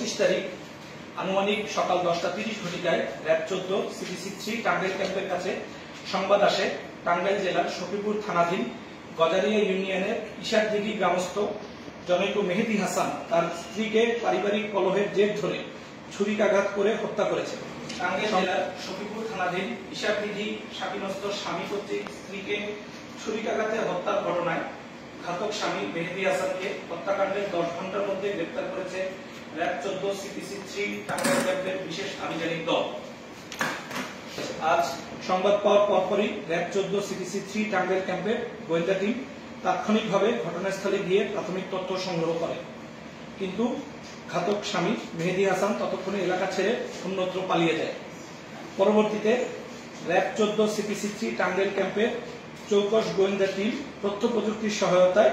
25 তারিখ আনুমানিক সকাল 10:30 ঘটিকায় র‍্যাব 14 সিপিসি 3 টাঙ্গাইল ক্যাম্পের কাছে সংবাদ আসে টাঙ্গাইল জেলার সখীপুর থানাধীন গজারিয়া ইউনিয়নের ইশাকদিঘি গ্রামস্থ জনৈক মেহেদী হাসান তার স্ত্রীকে পারিবারিক কলহের জের ধরে ছুরিকাঘাত করে হত্যা করেছে। টাঙ্গাইল জেলার সখীপুর থানাধীন ইশাকদিঘি শাকিনস্ত স্বামী কর্তৃক স্ত্রীকে ছুরিকাঘাতে হত্যার ঘটনায় ঘাতক স্বামী মেহেদী হাসানকে হত্যাকাণ্ডের 10 ঘন্টার মধ্যে গ্রেপ্তার করেছে র‍্যাব 14 সিপিসি 3 টাঙ্গাইল ক্যাম্পের বিশেষ আভিযানিক দল। আজ সংবাদ পাওয়ার পরপরই র‍্যাব 14 সিপিসি 3 টাঙ্গাইল ক্যাম্পের গোয়েন্দা টিম তাৎক্ষণিকভাবে ঘটনাস্থলে গিয়ে প্রাথমিক তথ্য সংগ্রহ করে, কিন্তু ঘাতক স্বামী মেহেদী হাসান ততক্ষণে এলাকা ছেড়ে অন্যত্র পালিয়ে যায়। পরবর্তীতে র‍্যাব 14 সিপিসি 3 টাঙ্গাইল ক্যাম্পের চৌকস গোয়েন্দা টিম তথ্য প্রযুক্তির সহায়তায়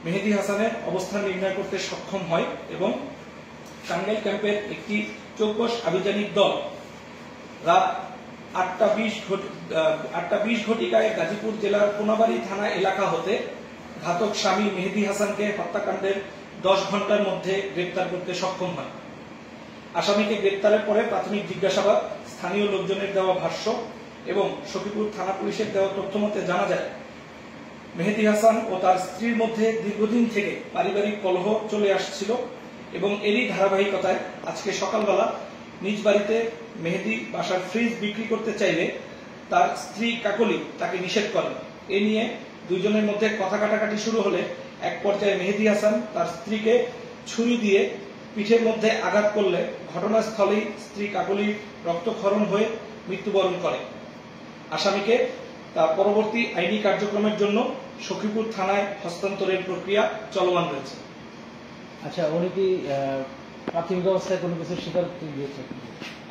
মেহেদী হাসানের অবস্থান নির্ণয় করতে সক্ষম হয় এবং টাঙ্গাইল ক্যাম্পের একটি চৌকস আভিযানিক দল রাত 8:20 ঘটিকায় গাজীপুর জেলার কোনাবাড়ী থানা এলাকা হতে ঘাতক স্বামী মেহেদী হাসানকে হত্যাকাণ্ডের 10 ঘন্টার মধ্যে গ্রেপ্তার করতে সক্ষম হয়। আসামিকে গ্রেপ্তারের পরে প্রাথমিক জিজ্ঞাসাবাদ, স্থানীয় লোকজনের দেওয়া ভাষ্য এবং সখীপুর থানা পুলিশের দেওয়া তথ্য মতে জানা যায় মেহেদী হাসান ও তার স্ত্রীর মধ্যে দীর্ঘদিন থেকে পারিবারিক কলহ চলে আসছিল এবং এরই ধারাবাহিকতায় আজকে সকালবেলা নিজ বাড়িতে মেহেদী বাসার ফ্রিজ বিক্রি করতে চাইলে তার স্ত্রী কাকলি তাকে নিষেধ করেন। এ নিয়ে দুইজনের মধ্যে কথা কাটাকাটি শুরু হলে এক পর্যায়ে মেহেদী হাসান তার স্ত্রীকে ছুরি দিয়ে পিঠের মধ্যে আঘাত করলে ঘটনাস্থলেই স্ত্রী কাকলি রক্তক্ষরণ হয়ে মৃত্যুবরণ করে। আসামিকে তার পরবর্তী আইনি কার্যক্রমের জন্য সখীপুর থানায় হস্তান্তরের প্রক্রিয়া চলমান রয়েছে। আচ্ছা, উনি কি প্রাথমিক অবস্থায় কোনো কিছু স্বীকারোক্তি দিয়েছেন?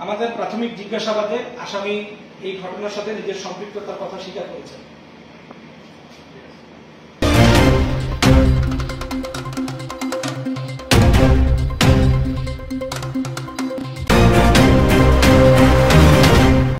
আমাদের প্রাথমিক জিজ্ঞাসাবাদে আসামি এই ঘটনার সাথে নিজের সম্পৃক্ততার কথা স্বীকার করেছেন।